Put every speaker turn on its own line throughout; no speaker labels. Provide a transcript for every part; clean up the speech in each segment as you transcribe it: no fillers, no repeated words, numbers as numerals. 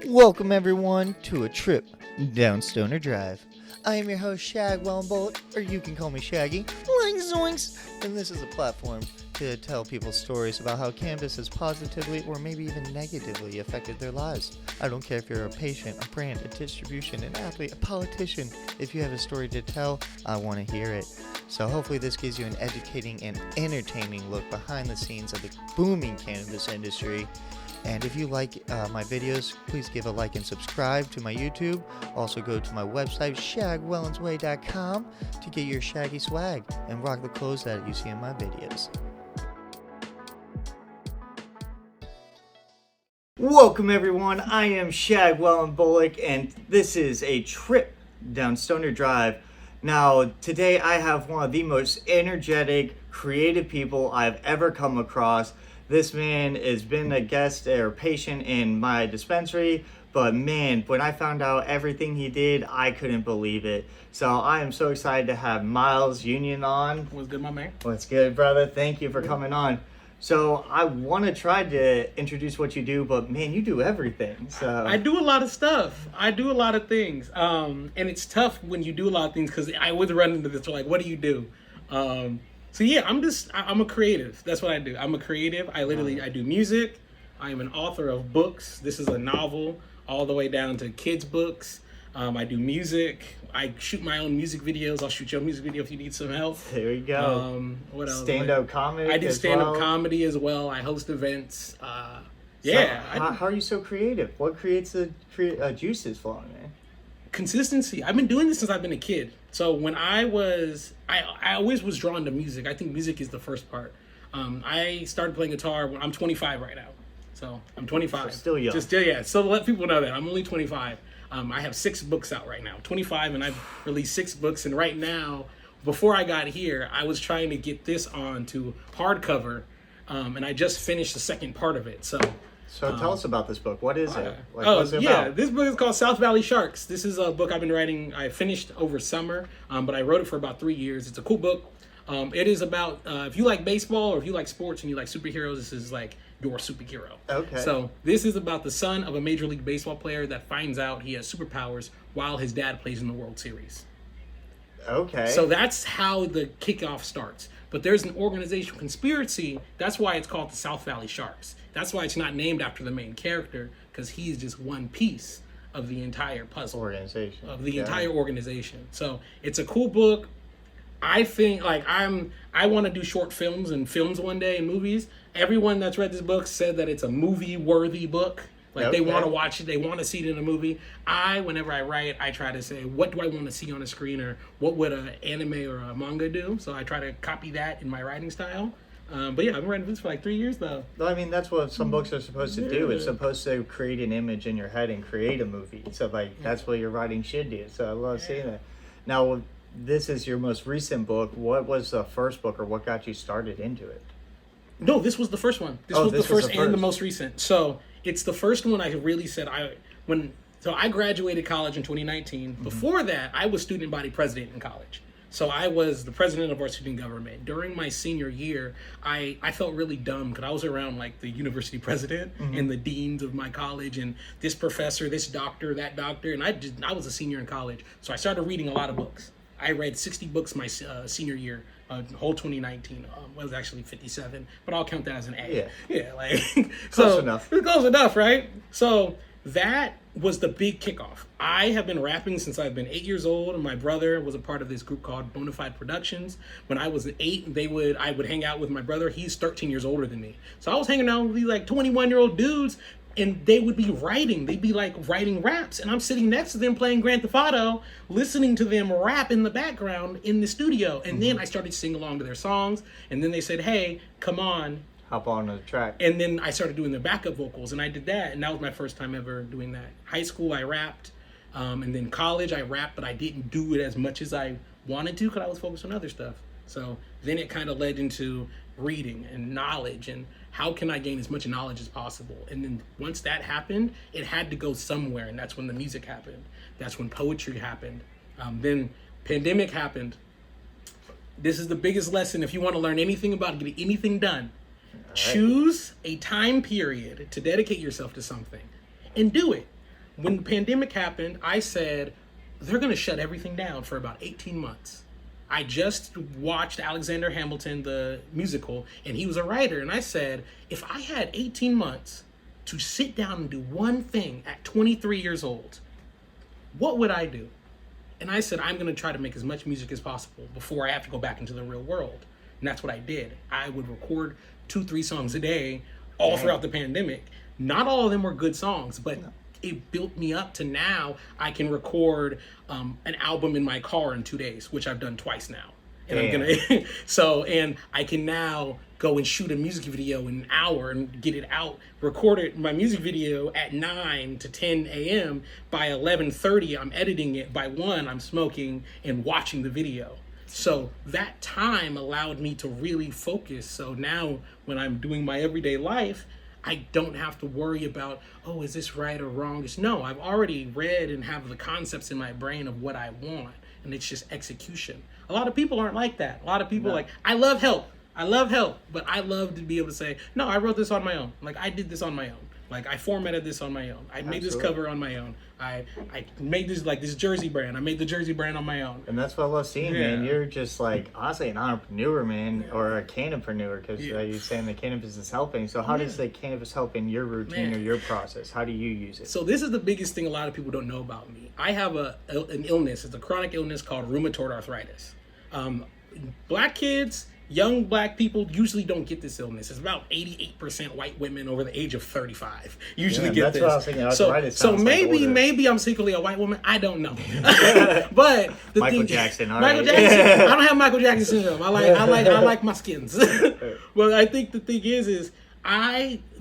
Welcome everyone to a trip down Stoner Drive. I am your host Shag Bullet, or you can call me Shaggy. Zoinks, zoinks. And this is a platform to tell people stories about how cannabis has positively or maybe even negatively affected their lives. I don't care if you're a patient, a brand, a distribution, an athlete, a politician. If you have a story to tell, I want to hear it. So hopefully this gives you an educating and entertaining look behind the scenes of the booming cannabis industry. And if you like my videos, please give a like and subscribe to my YouTube. Also go to my website, shagwellensway.com, to get your shaggy swag and rock the clothes that you see in my videos. Welcome everyone, I am Shag Bullock, and this is a trip down Stoner Drive. Now, today I have one of the most energetic, creative people I've ever come across. This man has been a guest or patient in my dispensary, but man, when I found out everything he did, I couldn't believe it. So I am so excited to have Myles Union on.
What's good, my man?
What's good, brother? Thank you for coming on. So I want to try to introduce what you do, but man, you do everything. So
I do a lot of stuff. I do a lot of things. And it's tough when you do a lot of things because I always run into this, like, what do you do? So yeah, I'm a creative. That's what I do. I'm a creative. I do music. I am an author of books. This is a novel all the way down to kids' books. I do music. I shoot my own music videos. I'll shoot your music video if you need some help.
There you go.
What else?
Stand-up comedy.
I do stand-up comedy as well. I host events.
How are you so creative? What creates the juices flowing, man?
Consistency. I've been doing this since I've been a kid. So when I always was drawn to music. I think music is the first part. I started playing guitar when I'm 25 right now. So I'm 25.
So still young.
So let people know that I'm only 25. I have 6 books out right now. 25, and I've released 6 books. And right now, before I got here, I was trying to get this onto hardcover, and I just finished the second part of it. So
tell us about this book. What is it?
What's it about? This book is called South Valley Sharks. This is a book I've been writing. I finished over summer, but I wrote it for about 3 years. It's a cool book. It is about, if you like baseball or if you like sports and you like superheroes, this is like your superhero.
Okay.
So this is about the son of a Major League Baseball player that finds out he has superpowers while his dad plays in the World Series.
Okay.
So that's how the kickoff starts. But there's an organizational conspiracy. That's why it's called the South Valley Sharks. That's why it's not named after the main character, because he's just one piece of the entire puzzle. Entire organization. So it's a cool book. I think I want to do short films and films one day and movies. Everyone that's read this book said that it's a movie-worthy book. They want to watch it. They want to see it in a movie. Whenever I write, I try to say, what do I want to see on a screen, or what would an anime or a manga do? So I try to copy that in my writing style. But yeah, I've been writing this for like 3 years though.
Well, I mean, that's what some books are supposed to do. It's supposed to create an image in your head and create a movie. So that's what your writing should do. So I love seeing that. Now, this is your most recent book. What was the first book, or what got you started into it?
No, this was the first one. This was the first and the most recent. So it's the first one I really said So I graduated college in 2019. Mm-hmm. Before that, I was student body president in college. So I was the president of our student government. During my senior year, I felt really dumb because I was around like the university president and the deans of my college and this professor, this doctor, that doctor. And I was a senior in college. So I started reading a lot of books. I read 60 books my senior year, whole 2019. It was actually 57, but I'll count that as an A.
Yeah,
Close
enough.
Close enough, right? So that was the big kickoff. I have been rapping since I've been 8 years old, and my brother was a part of this group called Bonafide Productions. When I was 8, I would hang out with my brother. He's 13 years older than me. So I was hanging out with these like 21-year-old dudes, and they would be writing. They'd be like writing raps, and I'm sitting next to them playing Grand Theft Auto, listening to them rap in the background in the studio. And then I started singing along to their songs, and then they said, hey, come on.
Hop on the track.
And then I started doing the backup vocals, and I did that, and that was my first time ever doing that. High school, I rapped, and then college, I rapped, but I didn't do it as much as I wanted to because I was focused on other stuff. So then it kind of led into reading and knowledge, and how can I gain as much knowledge as possible? And then once that happened, it had to go somewhere, and that's when the music happened. That's when poetry happened. Then pandemic happened. This is the biggest lesson if you want to learn anything about getting anything done. Choose a time period to dedicate yourself to something and do it. When the pandemic happened, I said, they're going to shut everything down for about 18 months. I just watched Alexander Hamilton, the musical, and he was a writer. And I said, if I had 18 months to sit down and do one thing at 23 years old, what would I do? And I said, I'm going to try to make as much music as possible before I have to go back into the real world. And that's what I did. I would record 2-3 songs a day all throughout the pandemic. Not all of them were good songs, but it built me up to now I can record an album in my car in 2 days, which I've done twice now. And I'm gonna and I can now go and shoot a music video in an hour and get it out, record it, my music video at 9 to 10 a.m. By 11:30, I'm editing it. By 1, I'm smoking and watching the video. So that time allowed me to really focus. So now when I'm doing my everyday life, I don't have to worry about, oh, is this right or wrong? No, I've already read and have the concepts in my brain of what I want, and it's just execution. A lot of people aren't like that. A lot of people are like, I love help, but I love to be able to say, no, I wrote this on my own. Like, I did this on my own. Like, I formatted this on my own. I made this cover on my own. I made this, like, this jersey brand. I made the jersey brand on my own.
And that's what I love seeing, man. You're just, like, honestly an entrepreneur, man, or a cannabipreneur, because you're saying the cannabis is helping. So how does the cannabis help in your routine or your process? How do you use it?
So this is the biggest thing a lot of people don't know about me. I have an illness. It's a chronic illness called rheumatoid arthritis. Black kids, young black people usually don't get this illness. It's about 88% white women over the age of 35 usually get this. What I was thinking. So maybe I'm secretly a white woman. I don't know. But
Michael Jackson.
I don't have Michael Jackson syndrome. I like my skins. But I think the thing is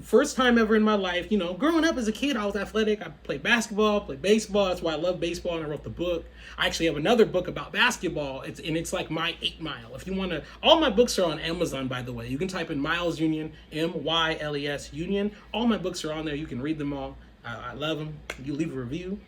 first time ever in my life, growing up as a kid, I was athletic. I played basketball, played baseball. That's why I love baseball, and I wrote the book. I actually have another book about basketball. It's like my 8 Mile. If you want to, all my books are on Amazon, by the way. You can type in Myles Union, Myles Union. All my books are on there. You can read them all. I love them. You leave a review.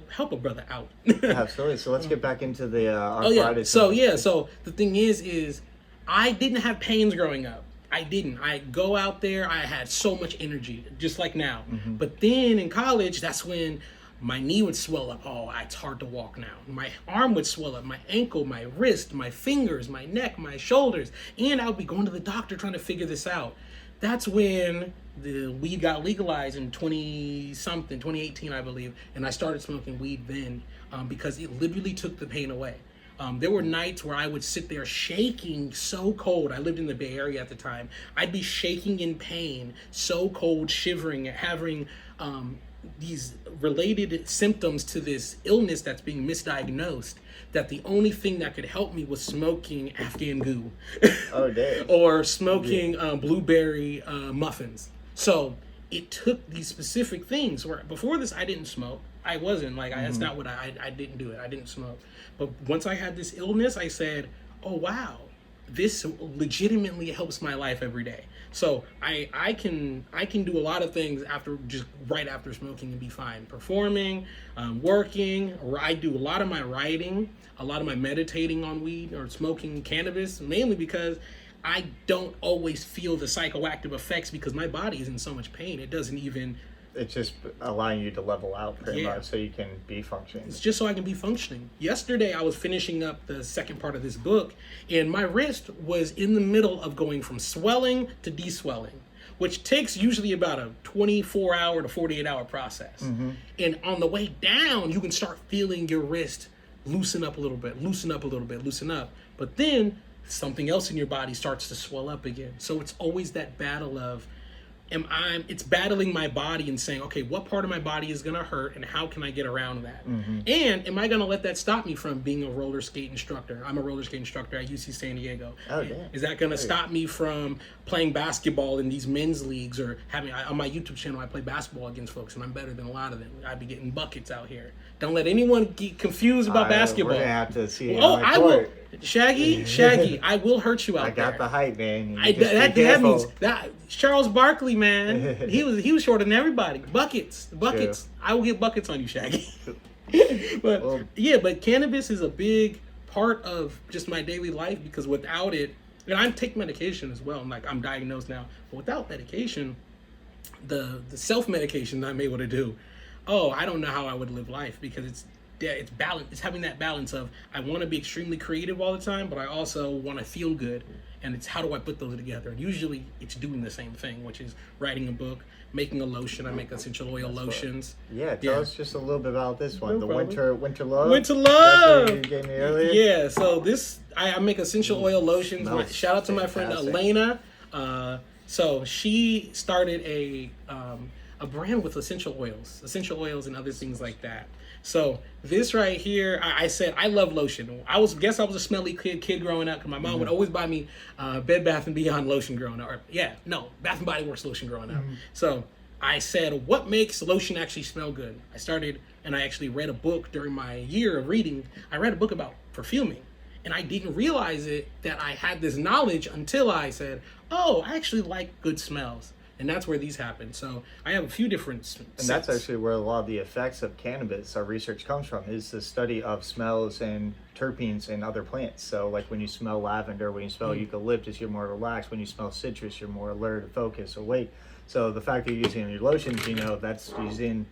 Help a brother out.
Absolutely. So let's get back into the arthritis.
So the thing is I didn't have pains growing up. I didn't. I go out there, I had so much energy, just like now. Mm-hmm. But then in college, that's when my knee would swell up. Oh, it's hard to walk now. My arm would swell up, my ankle, my wrist, my fingers, my neck, my shoulders. And I would be going to the doctor trying to figure this out. That's when the weed got legalized in 2018, I believe. And I started smoking weed then because it literally took the pain away. There were nights where I would sit there shaking so cold. I lived in the Bay Area at the time. I'd be shaking in pain, so cold, shivering, having these related symptoms to this illness that's being misdiagnosed, that the only thing that could help me was smoking Afghan goo.
Oh, damn.
Or smoking blueberry muffins. So it took these specific things where before this I didn't smoke. I wasn't like, that's not what I didn't do it. I didn't smoke. But once I had this illness, I said, oh, wow, this legitimately helps my life every day. So I can do a lot of things right after smoking and be fine. Performing, working, or I do a lot of my writing, a lot of my meditating on weed or smoking cannabis, mainly because I don't always feel the psychoactive effects because my body is in so much pain. It doesn't even...
It's just allowing you to level out pretty much so you can be functioning.
It's just so I can be functioning. Yesterday, I was finishing up the second part of this book, and my wrist was in the middle of going from swelling to deswelling, which takes usually about a 24-hour to 48-hour process. Mm-hmm. And on the way down, you can start feeling your wrist loosen up a little bit, loosen up. But then something else in your body starts to swell up again. So it's always that battle of, it's battling my body and saying, okay, what part of my body is going to hurt and how can I get around that? Mm-hmm. And am I going to let that stop me from being a roller skate instructor? I'm a roller skate instructor at UC San Diego.
Oh, damn.
Is that going to stop me from playing basketball in these men's leagues or on my YouTube channel, I play basketball against folks and I'm better than a lot of them. I'd be getting buckets out here. Don't let anyone get confused about basketball.
We're going to have to see.
I will. Shaggy, I will hurt you out there.
I got the height, man.
That means that Charles Barkley, man, he was shorter than everybody. Buckets. True. I will get buckets on you, Shaggy. But cannabis is a big part of just my daily life because without it, and I take medication as well. I'm diagnosed now, but without medication, the self-medication that I'm able to do, oh, I don't know how I would live life, because it's balance. It's having that balance of, I want to be extremely creative all the time, but I also want to feel good. And it's, how do I put those together? And usually it's doing the same thing, which is writing a book, making a lotion. I make essential oil lotions.
Tell us just a little bit about this one.
No
the
problem.
Winter Love.
Winter Love.
That's what you gave me earlier.
Yeah. So this, I make essential oil lotions.
Smells
Shout out to my friend
fantastic.
Elena. So she started a brand with essential oils and other things like that. So this right here, I said I love lotion. I was a smelly kid growing up, because my mom would always buy me Bed Bath and Beyond lotion growing up. Bath and Body Works lotion growing up. So I said, what makes lotion actually smell good? I started, and I actually read a book during my year of reading. I read a book about perfuming. And I didn't realize that I had this knowledge until I said, oh, I actually like good smells. And that's where these happen. So I have a few different scents.
And that's actually where a lot of the effects of cannabis, our research comes from, is the study of smells and terpenes in other plants. So like when you smell lavender, when you smell eucalyptus, you're more relaxed. When you smell citrus, you're more alert, focused, awake. So the fact that you're using it in your lotions, that's using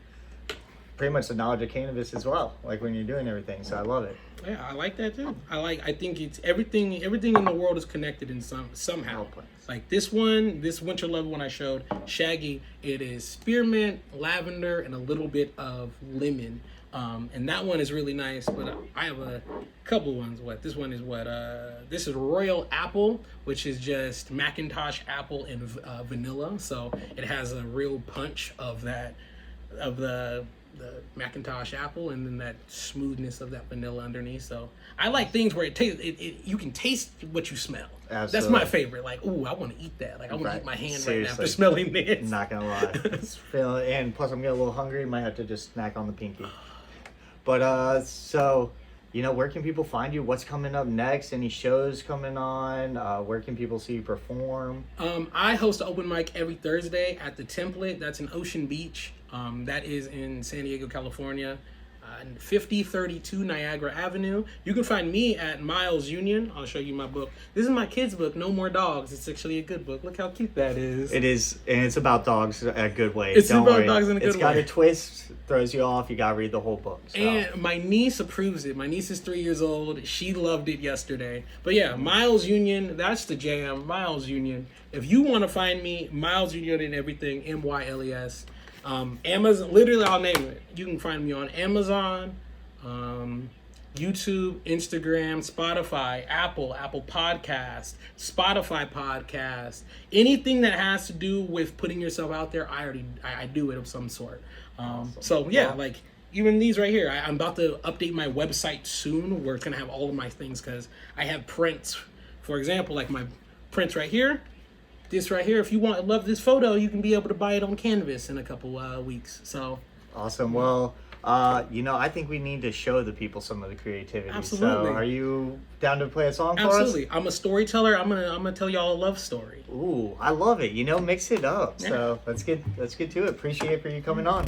pretty much the knowledge of cannabis as well, like when you're doing everything. So I love it.
Yeah, I like that too. I think it's everything in the world is connected in somehow. Like this Winter Love one I showed, Shaggy, it is spearmint, lavender, and a little bit of lemon. And that one is really nice, but I have a couple ones. This one is this is Royal Apple, which is just Macintosh apple and vanilla. So it has a real punch of the Macintosh apple, and then that smoothness of that vanilla underneath. So I like things where you can taste what you smell.
Absolutely.
That's my favorite. Like, ooh, I want to eat that. Like, I want to eat my hand right now after
Seriously.
smelling this.
Not gonna lie. And plus I'm getting a little hungry, might have to just snack on the pinky. But so where can people find you? What's coming up next? Any shows coming on? Where can people see you perform?
I host an open mic every Thursday at the Template. That's in Ocean Beach. That is in San Diego, California. 5032 Niagara Avenue. You can find me at Myles Union. I'll show you my book. This is my kid's book, No More Dogs. It's actually a good book. Look how cute that is.
It is, and it's about dogs in a good way.
It's
Don't
about
worry.
dogs in a good way.
It's got a twist, throws you off. You gotta read the whole book. So.
And my niece approves it. My niece is 3 years old. She loved it yesterday. But yeah, Myles Union, that's the jam. Myles Union. If you want to find me, Myles Union and everything, MYLES. Amazon, literally I'll name it. You can find me on Amazon, YouTube, Instagram, Spotify, Apple Podcast, Spotify Podcast, anything that has to do with putting yourself out there. I do it of some sort.
Awesome.
So yeah, like even these right here, I'm about to update my website soon, where it's gonna have all of my things, because I have prints. For example, like my prints right here. This right here, if you love this photo, you can be able to buy it on canvas in a couple weeks. So
awesome. Well, I think we need to show the people some of the creativity.
Absolutely.
So, are you down to play a song for us?
Absolutely. I'm a storyteller. I'm gonna tell y'all a love story.
Ooh, I love it. Mix it up. Yeah. So let's get to it. Appreciate for you coming on.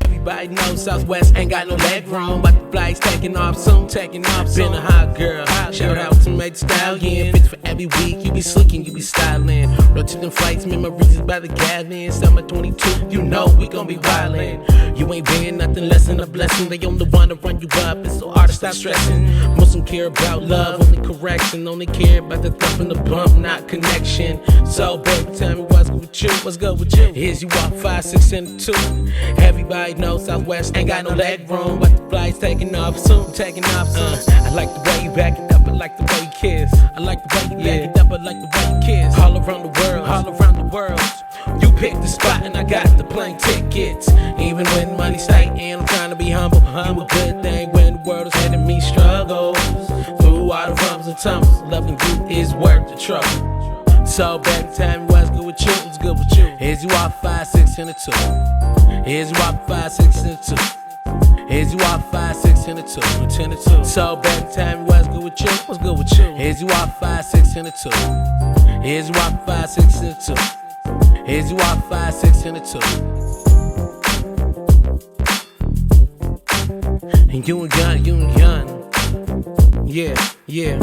Everybody knows Southwest ain't got no leg room, but the flight's taking off soon. Been a hot girl. Shout out to Meg Stallion. Fits for every week. You be slicking, you be styling. Rotating flights, memories by the Gavin. Summer 22, we gon' be wildin'. You ain't being nothing less than a blessing. They only wanna run you up. It's so hard to stop stressing. Most don't care about love, only correction. Only care about the thump and the bump, not connection. So baby, tell me what's good with you. What's good with you? Here's you walk 5, 6, and 2. Everybody knows Southwest ain't got no leg room, but the flight's taking off soon. I like the way you back it up, I like the way you kiss. I like the way you back it up, I like the way you kiss. All around the world. You picked the spot and I got the plane tickets. Even when money's tight and I'm trying to be humble. You a good thing when the world is handing me struggles. Through all the rumbles and tumbles, loving you is worth the trouble. So baby, tell me what's good with you, what's good with you. Here's you walk 5, 6, and a 2. Here's you walk 5, 6, and a 2. Here's you walk 5, 6, and a 2. 10 and 2. So baby, tell me what's good with you, what's good with you. Here's you walk 5, 6, and a 2. Here's you walk 5, 6, and a 2. Here's you walk 5, 6, and a 2. And you and gun. Yeah.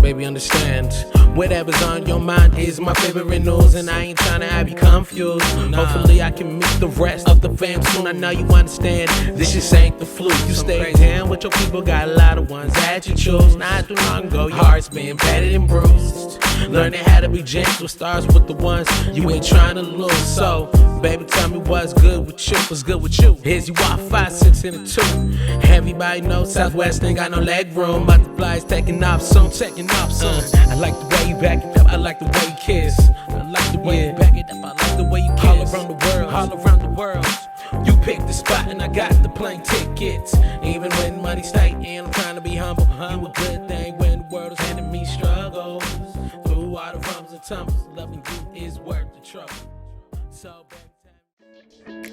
Baby, understand. Whatever's on your mind is my favorite news, and I ain't tryna have you confused. Hopefully I can meet the rest of the fam soon. I know you understand, this just ain't the fluke. You stay down with your people, got a lot of ones that you choose. Not too long ago, your heart's been battered and bruised. Learning how to be gentle starts with the ones you ain't trying to lose. So, baby, tell me what's good with you. What's good with you? Here's you are 5, 6, and a 2. Everybody knows Southwest ain't got no leg room, but the fly's taking off soon. I like the way you back it up. I like the way you kiss. I like the way you back it up. I like the way you kiss. All around the world. You picked the spot and I got the plane tickets. Even when money's tight and I'm trying to be humble, you a good thing when the world is handing me struggles. Through all the rumbles and tumbles, loving you is worth the trouble. So, baby,